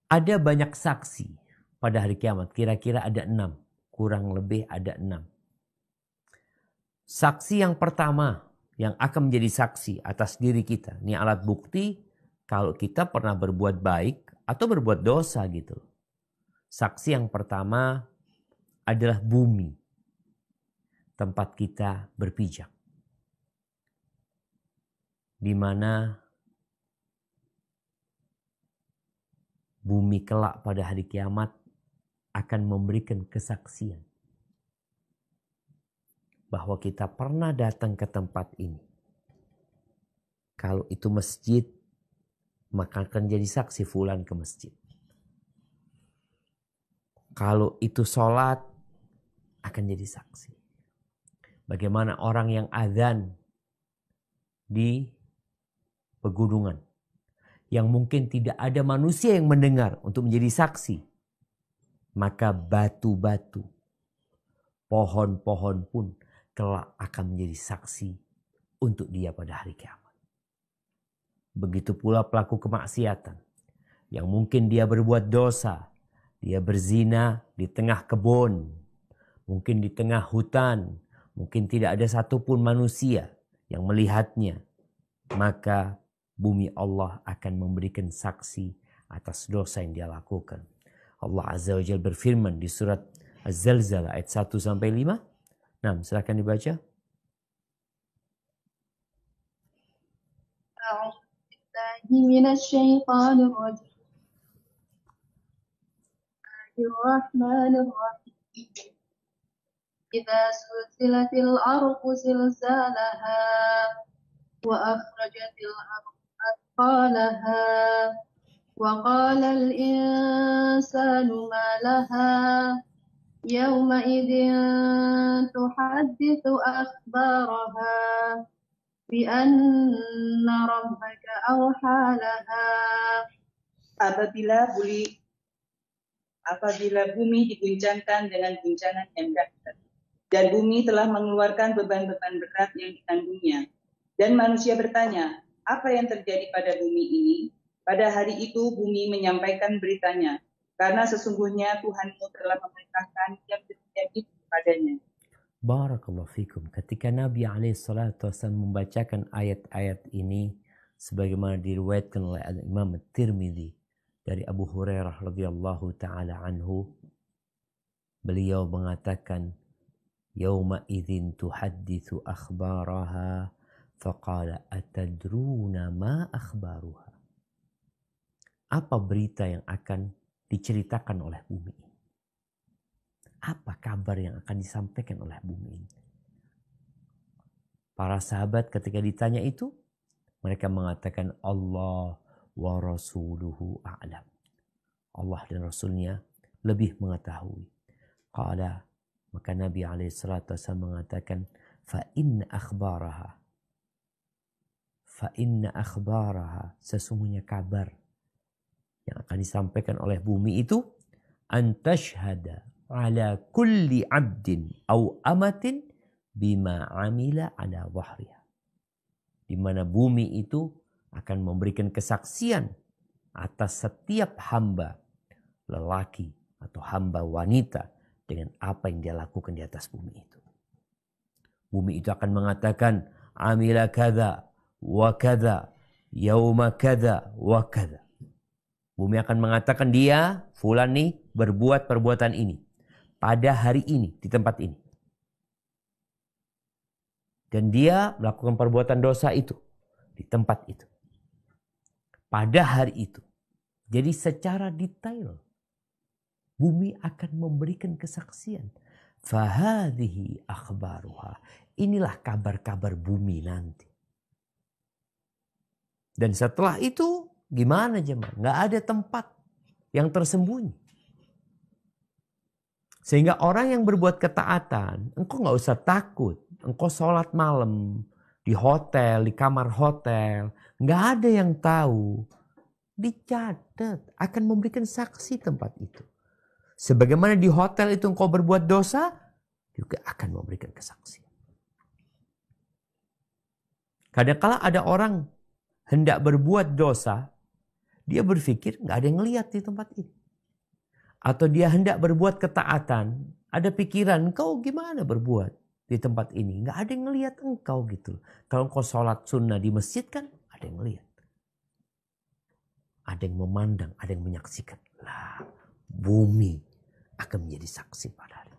Ada banyak saksi pada hari kiamat. Kira-kira ada 6. Kurang lebih ada 6. Saksi yang pertama yang akan menjadi saksi atas diri kita. Ini alat bukti kalau kita pernah berbuat baik atau berbuat dosa gitu. Saksi yang pertama adalah bumi. Tempat kita berpijak. Di mana bumi kelak pada hari kiamat akan memberikan kesaksian bahwa kita pernah datang ke tempat ini. Kalau itu masjid, maka akan jadi saksi fulan ke masjid. Kalau itu sholat, akan jadi saksi. Bagaimana orang yang azan di pegunungan, yang mungkin tidak ada manusia yang mendengar untuk menjadi saksi. Maka batu-batu, pohon-pohon pun kelak akan menjadi saksi untuk dia pada hari kiamat. Begitu pula pelaku kemaksiatan, yang mungkin dia berbuat dosa, dia berzina di tengah kebun, mungkin di tengah hutan, mungkin tidak ada satupun manusia yang melihatnya. Maka bumi Allah akan memberikan saksi atas dosa yang dia lakukan. Allah Azza wa Jalla berfirman di surat Az-Zalzalah ayat 1-5. Nah, silakan dibaca. إذا زلزلت الأرض زلزالها وأخرجت الأرض أثقالها وقال الإنسان ما لها يومئذ تحدث أخبارها بأن ربك أوحى لها. Apabila bumi diguncangkan dengan guncangan yang dahsyat, dan bumi telah mengeluarkan beban-beban berat yang ditanggung,nya, dan manusia bertanya, apa yang terjadi pada bumi ini? Pada hari itu bumi menyampaikan beritanya, karena sesungguhnya Tuhanmu telah memerintahkan yang terjadi padanya. Barakallahu fikum. Ketika Nabi SAW membacakan ayat-ayat ini, sebagaimana diriwayatkan oleh Imam Tirmidzi dari Abu Hurairah radhiyallahu taala anhu, beliau mengatakan, "Yauma idzin tuhadditsu akhbaraha faqala atadruna ma akhbaruha." Apa berita yang akan diceritakan oleh bumi ini? Apa kabar yang akan disampaikan oleh bumi ini? Para sahabat ketika ditanya itu, mereka mengatakan Allah wa rasuluhu a'lam. Allah dan Rasulnya lebih mengetahui. Qala, maka Nabi SAW mengatakan, fa inna akhbaraha, sesungguhnya kabar yang akan disampaikan oleh bumi itu, antashhada ala kulli abdin au amatin bima amila ala wahriha. Di mana bumi itu akan memberikan kesaksian atas setiap hamba lelaki atau hamba wanita dengan apa yang dia lakukan di atas bumi itu. Bumi itu akan mengatakan amila kada wa kada yauma kada wa kada. Bumi akan mengatakan dia fulan nih berbuat perbuatan ini pada hari ini di tempat ini. Dan dia melakukan perbuatan dosa itu di tempat itu. Pada hari itu. Jadi secara detail bumi akan memberikan kesaksian. Fahadhihi akhbaruha. Inilah kabar-kabar bumi nanti. Dan setelah itu gimana jemaah? Nggak ada tempat yang tersembunyi. Sehingga orang yang berbuat ketaatan, engkau nggak usah takut. Engkau sholat malam di hotel, di kamar hotel. Nggak ada yang tahu. Dicatat, akan memberikan saksi tempat itu. Sebagaimana di hotel itu engkau berbuat dosa, juga akan memberikan kesaksian. Kadang-kala ada orang hendak berbuat dosa Dia berpikir nggak ada yang ngelihat di tempat ini. Atau dia hendak berbuat ketaatan, ada pikiran engkau gimana berbuat di tempat ini. Nggak ada yang ngelihat engkau gitu. Kalau engkau sholat sunnah di masjid kan ada yang ngelihat. Ada yang memandang, ada yang menyaksikan. Lah, bumi akan menjadi saksi pada hari.